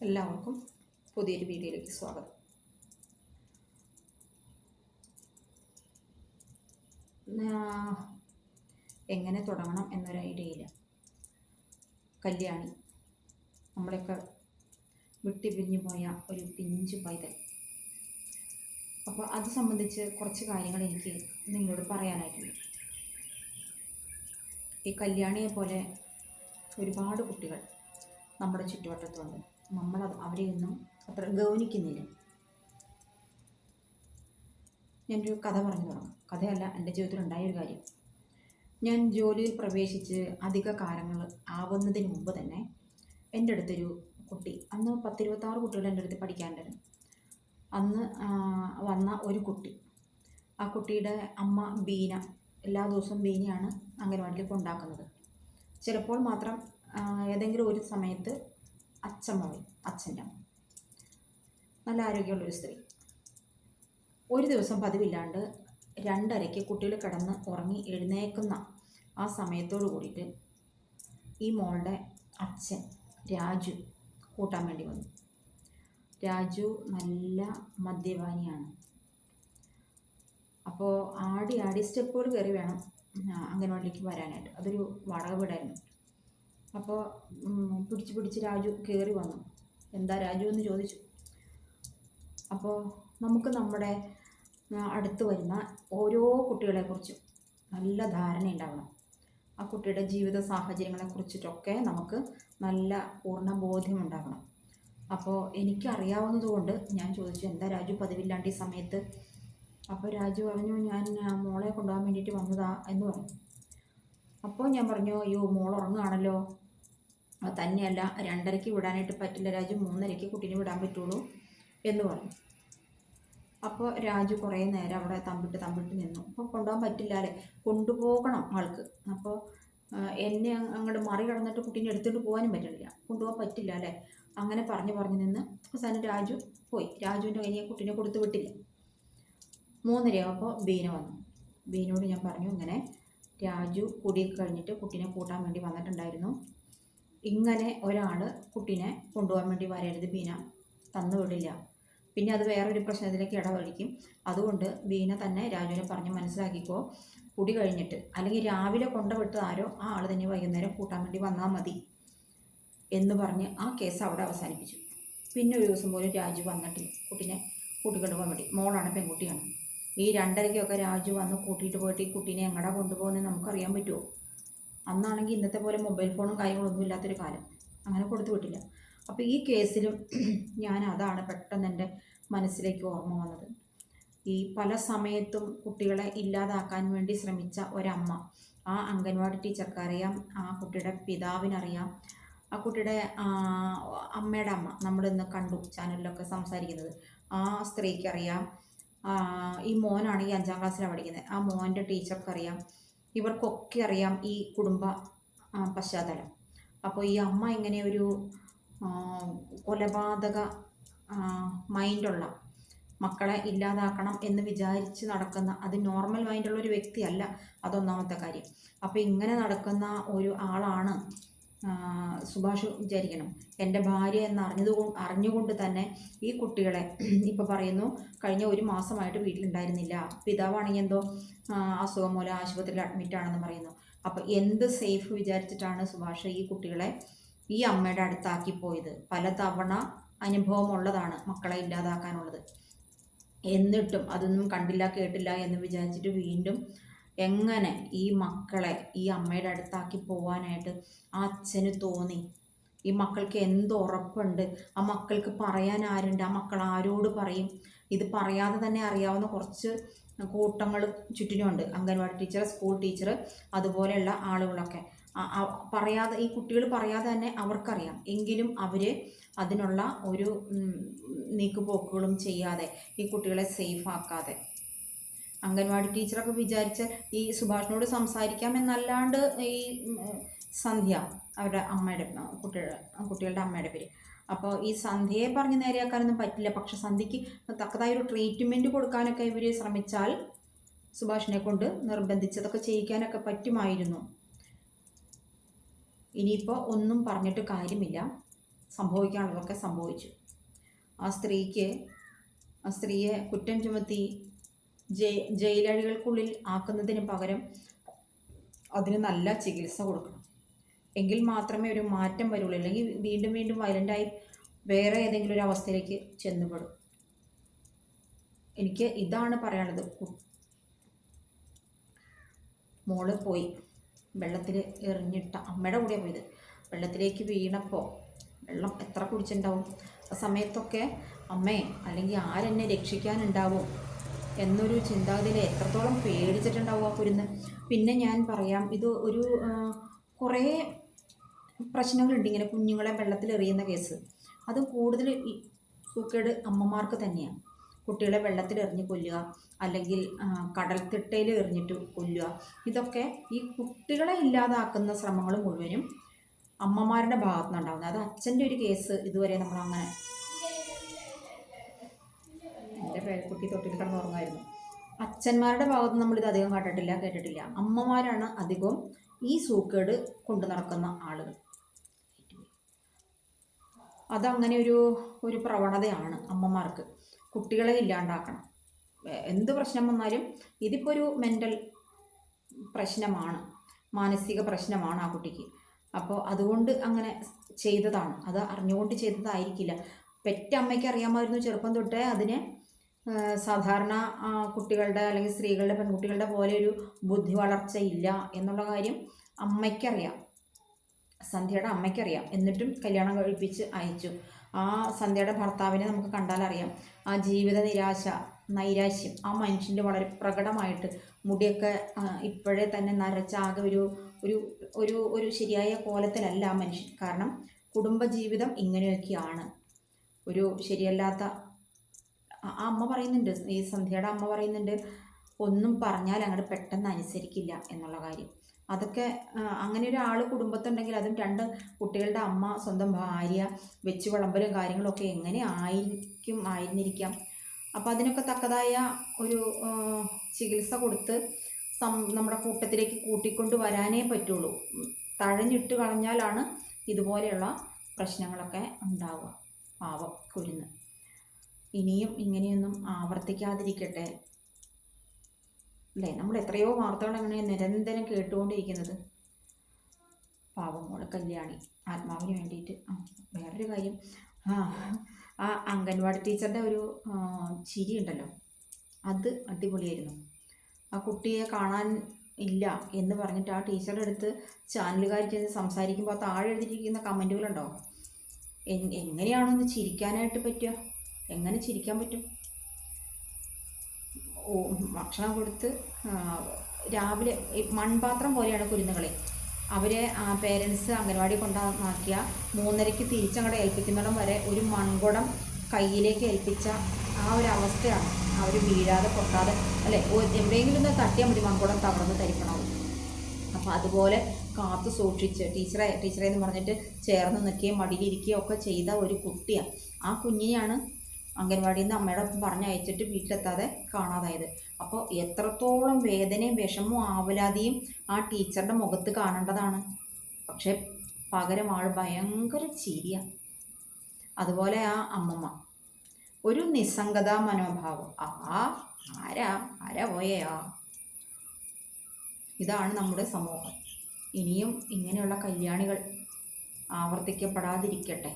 എല്ലാവർക്കും പുതിയൊരു വീഡിയോയിലേക്ക് സ്വാഗതം. എങ്ങനെ തുടങ്ങണം എന്നൊരു ഐഡിയയില്ല. കല്യാണി നമ്മളെയൊക്കെ വിട്ടുപിരിഞ്ഞു പോയ ഒരു പിഞ്ചു പൈതൽ. അപ്പോൾ അത് സംബന്ധിച്ച് കുറച്ച് കാര്യങ്ങൾ എനിക്ക് നിങ്ങളോട് പറയാനായിട്ടുണ്ട്. ഈ കല്യാണിയെ പോലെ ഒരുപാട് കുട്ടികൾ നമ്മുടെ ചുറ്റുവട്ടത്തുണ്ട്. അവരെയൊന്നും അത്ര ഗൗനിക്കുന്നില്ല. ഞാനൊരു കഥ പറഞ്ഞു തുടങ്ങാം. കഥയല്ല, എൻ്റെ ജീവിതത്തിലുണ്ടായ ഒരു കാര്യം. ഞാൻ ജോലിയിൽ പ്രവേശിച്ച് അധിക കാലങ്ങൾ ആവുന്നതിന് മുമ്പ് തന്നെ എൻ്റെ അടുത്തൊരു കുട്ടി, അന്ന് 10-26 കുട്ടികൾ എൻ്റെ അടുത്ത് പഠിക്കാനുണ്ടായിരുന്നു. അന്ന് വന്ന ഒരു കുട്ടി, ആ കുട്ടിയുടെ അമ്മ ബീന, എല്ലാ ദിവസവും ബീനയാണ് അംഗനവാടിയിൽ കൊണ്ടാക്കുന്നത്. ചിലപ്പോൾ മാത്രം ഏതെങ്കിലും ഒരു സമയത്ത് അച്ഛമ്മ വരും, അച്ഛൻ്റെ അമ്മ. നല്ല ആരോഗ്യമുള്ളൊരു സ്ത്രീ. ഒരു ദിവസം പതിവില്ലാണ്ട് 2:30 കുട്ടികൾ കിടന്ന് ഉറങ്ങി എഴുന്നേക്കുന്ന ആ സമയത്തോട് കൂടിയിട്ട് ഈ മോളുടെ അച്ഛൻ രാജു കൂട്ടാൻ വേണ്ടി വന്നു. രാജു നല്ല മദ്യപാനിയാണ്. അപ്പോൾ ആടി സ്റ്റെപ്പുകൾ കയറി വേണം അംഗനവാടിയിലേക്ക് വരാനായിട്ട്. അതൊരു വാടക വീടായിരുന്നു. അപ്പോൾ പിടിച്ച് രാജു കയറി വന്നു. എന്താ രാജു എന്ന് ചോദിച്ചു. അപ്പോൾ നമുക്ക് നമ്മുടെ അടുത്ത് വരുന്ന ഓരോ കുട്ടികളെക്കുറിച്ചും നല്ല ധാരണ ഉണ്ടാവണം. ആ കുട്ടിയുടെ ജീവിത സാഹചര്യങ്ങളെക്കുറിച്ചിട്ടൊക്കെ നമുക്ക് നല്ല പൂർണ്ണ ബോധ്യം ഉണ്ടാകണം. അപ്പോൾ എനിക്കറിയാവുന്നതുകൊണ്ട് ഞാൻ ചോദിച്ചു, എന്താ രാജു പതിവില്ലാണ്ട് ഈ സമയത്ത്? അപ്പോൾ രാജു പറഞ്ഞു, ഞാൻ മോളെ കൊണ്ടുപോകാൻ വേണ്ടിയിട്ട് വന്നതാ എന്ന് പറഞ്ഞു. അപ്പോൾ ഞാൻ പറഞ്ഞു, അയ്യോ മോൾ ഉറങ്ങുകയാണല്ലോ. തന്നെയല്ല, 2:30 വിടാനായിട്ട് പറ്റില്ല രാജു, 3:30 കുട്ടീനെ വിടാൻ പറ്റുള്ളൂ എന്ന് പറഞ്ഞു. അപ്പോൾ രാജു കുറേ നേരം അവിടെ തമ്പിട്ട് നിന്നു. അപ്പോൾ കൊണ്ടുപോകാൻ പറ്റില്ല അല്ലേ, കൊണ്ടുപോകണം ആൾക്ക്. അപ്പോൾ എന്നെ അങ്ങോട്ട് മറികടന്നിട്ട് കുട്ടീനെ എടുത്തിട്ട് പോകാനും പറ്റില്ല, കൊണ്ടുപോകാൻ പറ്റില്ല അല്ലേ, അങ്ങനെ പറഞ്ഞു നിന്ന് അവസാനം രാജു പോയി. രാജുവിൻ്റെ കയ്യിൽ കുട്ടീനെ കൊടുത്തു വിട്ടില്ല. 3:30 ആകുമ്പോൾ ബീന വന്നു. ബീനോട് ഞാൻ പറഞ്ഞു, ഇങ്ങനെ രാജു കുടിയൊക്കെ കഴിഞ്ഞിട്ട് കുട്ടീനെ കൂട്ടാൻ വേണ്ടി വന്നിട്ടുണ്ടായിരുന്നു. ഇങ്ങനെ ഒരാൾ കുട്ടീനെ കൊണ്ടുപോകാൻ വേണ്ടി വരരുത് ബീന, തന്നു വിടില്ല, പിന്നെ അത് വേറൊരു പ്രശ്നത്തിലേക്ക് ഇടവഴിക്കും. അതുകൊണ്ട് ബീന തന്നെ രാജുവിനെ പറഞ്ഞ് മനസ്സിലാക്കിക്കോ, കുടി കഴിഞ്ഞിട്ട് അല്ലെങ്കിൽ രാവിലെ കൊണ്ടുവിട്ടത് ആരോ ആ ആൾ തന്നെ വൈകുന്നേരം കൂട്ടാൻ വേണ്ടി വന്നാൽ മതി എന്ന് പറഞ്ഞ് ആ കേസ് അവിടെ അവസാനിപ്പിച്ചു. പിന്നെ ഒരു ദിവസം പോലും രാജു വന്നിട്ടില്ല കുട്ടീനെ കൂട്ടിക്കൊണ്ട് പോകാൻ വേണ്ടി. മോളാണ്, പെൺകുട്ടിയാണ്. ഈ 2:30 രാജു വന്ന് കൂട്ടിയിട്ട് പോയിട്ട് ഈ കുട്ടീനെ എങ്ങടാ കൊണ്ടുപോകുന്നത് നമുക്കറിയാൻ പറ്റുമോ? അന്നാണെങ്കിൽ ഇന്നത്തെ പോലെ മൊബൈൽ ഫോണും കാര്യങ്ങളൊന്നും ഇല്ലാത്തൊരു കാലം. അങ്ങനെ കൊടുത്തു വിട്ടില്ല. അപ്പോൾ ഈ കേസിലും അതാണ് പെട്ടെന്ന് എൻ്റെ മനസ്സിലേക്ക് ഓർമ്മ വന്നത്. ഈ പല സമയത്തും കുട്ടികളെ ഇല്ലാതാക്കാൻ വേണ്ടി ശ്രമിച്ച ഒരമ്മ, ആ അംഗൻവാടി ടീച്ചർക്ക് അറിയാം, ആ കുട്ടിയുടെ പിതാവിനറിയാം, ആ കുട്ടിയുടെ അമ്മയുടെ അമ്മ നമ്മളിന്ന് കണ്ടു ചാനലിലൊക്കെ സംസാരിക്കുന്നത്, ആ സ്ത്രീക്കറിയാം. ഈ മോനാണെങ്കിൽ 5ാം ക്ലാസ്സിലാണ് പഠിക്കുന്നത്, ആ മോൻ്റെ ടീച്ചർക്കറിയാം. ഇവർക്കൊക്കെ അറിയാം ഈ കുടുംബ പശ്ചാത്തലം. അപ്പോൾ ഈ അമ്മ ഇങ്ങനെ ഒരു കൊലപാതക മൈൻഡുള്ള, മക്കളെ ഇല്ലാതാക്കണം എന്ന് വിചാരിച്ച് നടക്കുന്ന, അത് നോർമൽ മൈൻഡുള്ളൊരു വ്യക്തിയല്ല, അതൊന്നാമത്തെ കാര്യം. അപ്പോൾ ഇങ്ങനെ നടക്കുന്ന ഒരു ആളാണ് സുഭാഷ് വിചാരിക്കണം. എൻ്റെ ഭാര്യ എന്ന് അറിഞ്ഞുകൊണ്ട് തന്നെ ഈ കുട്ടികളെ ഇപ്പോൾ പറയുന്നു കഴിഞ്ഞ 1 മാസമായിട്ട് വീട്ടിലുണ്ടായിരുന്നില്ല, പിതാവാണെങ്കിൽ എന്തോ അസുഖം മൂലം ആശുപത്രിയിൽ അഡ്മിറ്റാണെന്ന് പറയുന്നു. അപ്പോൾ എന്ത് സേഫ് വിചാരിച്ചിട്ടാണ് സുഭാഷ് ഈ കുട്ടികളെ ഈ അമ്മയുടെ അടുത്താക്കി പോയത്? പലതവണ അനുഭവമുള്ളതാണ് മക്കളെ ഇല്ലാതാക്കാനുള്ളത്. എന്നിട്ടും അതൊന്നും കണ്ടില്ല കേട്ടില്ല എന്ന് വിചാരിച്ചിട്ട് വീണ്ടും എങ്ങനെ ഈ മക്കളെ ഈ അമ്മയുടെ അടുത്താക്കി പോവാനായിട്ട് ആ അച്ഛന് തോന്നി? ഈ മക്കൾക്ക് എന്ത് ഉറപ്പുണ്ട്? ആ മക്കൾക്ക് പറയാൻ ആരുണ്ട്? ആ മക്കൾ ആരോട് പറയും? ഇത് പറയാതെ തന്നെ അറിയാവുന്ന കുറച്ച് കൂട്ടങ്ങൾ ചുറ്റിനുമുണ്ട്. അംഗൻവാടി ടീച്ചർ, സ്കൂൾ ടീച്ചർ, അതുപോലെയുള്ള ആളുകളൊക്കെ പറയാതെ, ഈ കുട്ടികൾ പറയാതെ തന്നെ അവർക്കറിയാം. എങ്കിലും അവർ അതിനുള്ള ഒരു നീക്കുപോക്കുകളും ചെയ്യാതെ ഈ കുട്ടികളെ സേഫ് ആക്കാതെ, അംഗൻവാടി ടീച്ചറൊക്കെ വിചാരിച്ച് ഈ സുഭാഷിനോട് സംസാരിക്കാമെന്നല്ലാണ്ട്, ഈ സന്ധ്യ അവരുടെ അമ്മയുടെ കുട്ടികളുടെ അമ്മയുടെ പേര്, അപ്പോൾ ഈ സന്ധ്യയെ പറഞ്ഞ് നേരെയാക്കാനൊന്നും പറ്റില്ല. പക്ഷെ സന്ധ്യയ്ക്ക് തക്കതായൊരു ട്രീറ്റ്മെൻറ്റ് കൊടുക്കാനൊക്കെ ഇവർ ശ്രമിച്ചാൽ സുഭാഷിനെ കൊണ്ട് നിർബന്ധിച്ചതൊക്കെ ചെയ്യിക്കാനൊക്കെ പറ്റുമായിരുന്നു. ഇനിയിപ്പോൾ ഒന്നും പറഞ്ഞിട്ട് കാര്യമില്ല. സംഭവിക്കാനുള്ളതൊക്കെ സംഭവിച്ചു. ആ സ്ത്രീയെ കുറ്റം ചുമത്തി ജയിലഴികൾക്കുള്ളിൽ ആക്കുന്നതിന് പകരം അതിന് നല്ല ചികിത്സ കൊടുക്കണം. എങ്കിൽ മാത്രമേ ഒരു മാറ്റം വരുള്ളൂ. അല്ലെങ്കിൽ വീണ്ടും വീണ്ടും വയലൻ്റായി വേറെ ഏതെങ്കിലും ഒരു അവസ്ഥയിലേക്ക് ചെന്നുപെടും. എനിക്ക് ഇതാണ് പറയാനുള്ളത്. മോള് പോയി വെള്ളത്തിൽ എറിഞ്ഞിട്ട അമ്മയുടെ കൂടെ പോയത്. വെള്ളത്തിലേക്ക് വീണപ്പോൾ വെള്ളം എത്ര കുടിച്ചിട്ടുണ്ടാവും. ആ സമയത്തൊക്കെ അമ്മേ അല്ലെങ്കിൽ ആരെന്നെ രക്ഷിക്കാനുണ്ടാവും എന്നൊരു ചിന്താഗതിയിൽ എത്രത്തോളം പേടിച്ചിട്ടുണ്ടാവും ആ കുരുന്ന്. പിന്നെ ഞാൻ പറയാം, ഇത് ഒരു കുറേ പ്രശ്നങ്ങളുണ്ട് ഇങ്ങനെ കുഞ്ഞുങ്ങളെ വെള്ളത്തിൽ എറിയുന്ന കേസ്. അത് കൂടുതൽ സൂക്കേട് അമ്മമാർക്ക് തന്നെയാണ്. കുട്ടികളെ വെള്ളത്തിൽ എറിഞ്ഞ് കൊല്ലുക, അല്ലെങ്കിൽ കടൽത്തിട്ടയിൽ എറിഞ്ഞിട്ട് കൊല്ലുക. ഇതൊക്കെ ഈ കുട്ടികളെ ഇല്ലാതാക്കുന്ന ശ്രമങ്ങൾ മുഴുവനും അമ്മമാരുടെ ഭാഗത്തു നിന്നുണ്ടാകുന്നത്. അത് അച്ഛൻ്റെ ഒരു കേസ് ഇതുവരെ നമ്മളങ്ങനെ, എൻ്റെ പേരക്കുട്ടി തൊട്ടിൽ കിടന്ന് ഉറങ്ങായിരുന്നു. അച്ഛന്മാരുടെ ഭാഗത്ത് നമ്മളിത് അധികം കേട്ടിട്ടില്ല. അമ്മമാരാണ് അധികം ഈ സൂക്കേട് കൊണ്ടു നടക്കുന്ന ആളുകൾ. അതങ്ങനെ ഒരു പ്രവണതയാണ് അമ്മമാർക്ക്. കുട്ടികളെ ഇല്ലാണ്ടാക്കണം. എന്ത് പ്രശ്നം വന്നാലും ഇതിപ്പോൾ ഒരു മെൻ്റൽ പ്രശ്നമാണ്, മാനസിക പ്രശ്നമാണ് ആ കുട്ടിക്ക്. അപ്പോൾ അതുകൊണ്ട് അങ്ങനെ ചെയ്തതാണ്. അത് അറിഞ്ഞുകൊണ്ട് ചെയ്തതായിരിക്കില്ല. പെറ്റമ്മയ്ക്ക് അറിയാമായിരുന്നു ചെറുപ്പം തൊട്ടേ അതിനെ സാധാരണ കുട്ടികളുടെ അല്ലെങ്കിൽ സ്ത്രീകളുടെ പെൺകുട്ടികളുടെ പോലെ ഒരു ബുദ്ധി വളർച്ച ഇല്ല എന്നുള്ള കാര്യം അമ്മയ്ക്കറിയാം, സന്ധ്യയുടെ അമ്മയ്ക്കറിയാം. എന്നിട്ടും കല്യാണം കഴിപ്പിച്ച് അയച്ചു. ആ സന്ധ്യയുടെ ഭർത്താവിനെ നമുക്ക് കണ്ടാലറിയാം. ആ ജീവിത നൈരാശ്യം ആ മനുഷ്യൻ്റെ വളരെ പ്രകടമായിട്ട്. മുടിയൊക്കെ ഇപ്പോഴേ തന്നെ നരച്ചാകെ ഒരു ശരിയായ കോലത്തിലല്ല ആ മനുഷ്യൻ. കാരണം കുടുംബജീവിതം ഇങ്ങനെയൊക്കെയാണ്. ഒരു ശരിയല്ലാത്ത ആ അമ്മ പറയുന്നുണ്ട്, ഈ സന്ധ്യയുടെ അമ്മ പറയുന്നുണ്ട്, ഒന്നും പറഞ്ഞാൽ അങ്ങോട്ട് പെട്ടെന്ന് അനുസരിക്കില്ല എന്നുള്ള കാര്യം. അതൊക്കെ അങ്ങനെ ഒരാൾ കുടുംബത്തുണ്ടെങ്കിൽ, അതും 2 കുട്ടികളുടെ അമ്മ, സ്വന്തം ഭാര്യ, വെച്ച് വിളമ്പലും കാര്യങ്ങളൊക്കെ എങ്ങനെ ആയിരുന്നിരിക്കാം. അപ്പം അതിനൊക്കെ തക്കതായ ഒരു ചികിത്സ കൊടുത്ത് നമ്മുടെ കൂട്ടത്തിലേക്ക് കൂട്ടിക്കൊണ്ട് വരാനേ പറ്റുള്ളൂ. തഴഞ്ഞിട്ട് കളഞ്ഞാലാണ് ഇതുപോലെയുള്ള പ്രശ്നങ്ങളൊക്കെ ഉണ്ടാവുക. പാവം കുരുന്ന്. ഇനിയും ഇങ്ങനെയൊന്നും ആവർത്തിക്കാതിരിക്കട്ടെ അല്ലേ. നമ്മൾ എത്രയോ വാർത്തകൾ അങ്ങനെ നിരന്തരം കേട്ടുകൊണ്ടിരിക്കുന്നത്. പാവം മോളെ കല്യാണി ആത്മാവിന് വേണ്ടിയിട്ട്. വേറൊരു കാര്യം, ആ അംഗൻവാടി ടീച്ചറുടെ ഒരു ചിരി ഉണ്ടല്ലോ, അത് അടിപൊളിയായിരുന്നു. ആ കുട്ടിയെ കാണാൻ ഇല്ല എന്ന് പറഞ്ഞിട്ട് ആ ടീച്ചറുടെ അടുത്ത് ചാനലുകാർ ചെന്ന് സംസാരിക്കുമ്പോൾ താഴെ എഴുതിയിരിക്കുന്ന കമൻറ്റുകളുണ്ടോ, എങ്ങനെയാണോ ഒന്ന് ചിരിക്കാനായിട്ട് പറ്റുക? എങ്ങനെ ചിരിക്കാൻ പറ്റും? ഭക്ഷണം കൊടുത്ത് രാവിലെ മൺപാത്രം പോലെയാണ് കുരുന്നുകളെ. അവരെ പേരൻസ് അംഗൻവാടി കൊണ്ടാക്കിയ 3:30 തിരിച്ചങ്ങോട്ട് ഏൽപ്പിക്കുന്നിടം വരെ ഒരു മൺകുടം കയ്യിലേക്ക് ഏൽപ്പിച്ച ആ ഒരു അവസ്ഥയാണ്. അവർ വീഴാതെ പൊട്ടാതെ അല്ലേ, എവിടെയെങ്കിലും ഒന്ന് തട്ടിയാൽ മതി മൺകുടം തകർന്ന് തരിപ്പണാവും. അപ്പോൾ അതുപോലെ കാത്തു സൂക്ഷിച്ച് ടീച്ചറെ എന്ന് പറഞ്ഞിട്ട് ചേർന്ന് നിൽക്കുകയും മടിയിലിരിക്കുകയും ഒക്കെ ചെയ്ത ഒരു കുട്ടിയാണ്. ആ കുഞ്ഞിനെയാണ് അംഗൻവാടിയിൽ നിന്ന് അമ്മയുടെ ഒപ്പം പറഞ്ഞയച്ചിട്ട് വീട്ടിലെത്താതെ കാണാതായത്. അപ്പോൾ എത്രത്തോളം വേദനയും വിഷമവും ആവലാതിയും ആ ടീച്ചറുടെ മുഖത്ത് കാണേണ്ടതാണ്. പക്ഷെ പകരം ആൾ ഭയങ്കര ചിരിയാണ്. അതുപോലെ ആ അമ്മമ്മ ഒരു നിസ്സംഗതാ മനോഭാവം. ആരാ പോയാ. ഇതാണ് നമ്മുടെ സമൂഹം. ഇനിയും ഇങ്ങനെയുള്ള കല്യാണികൾ ആവർത്തിക്കപ്പെടാതിരിക്കട്ടെ.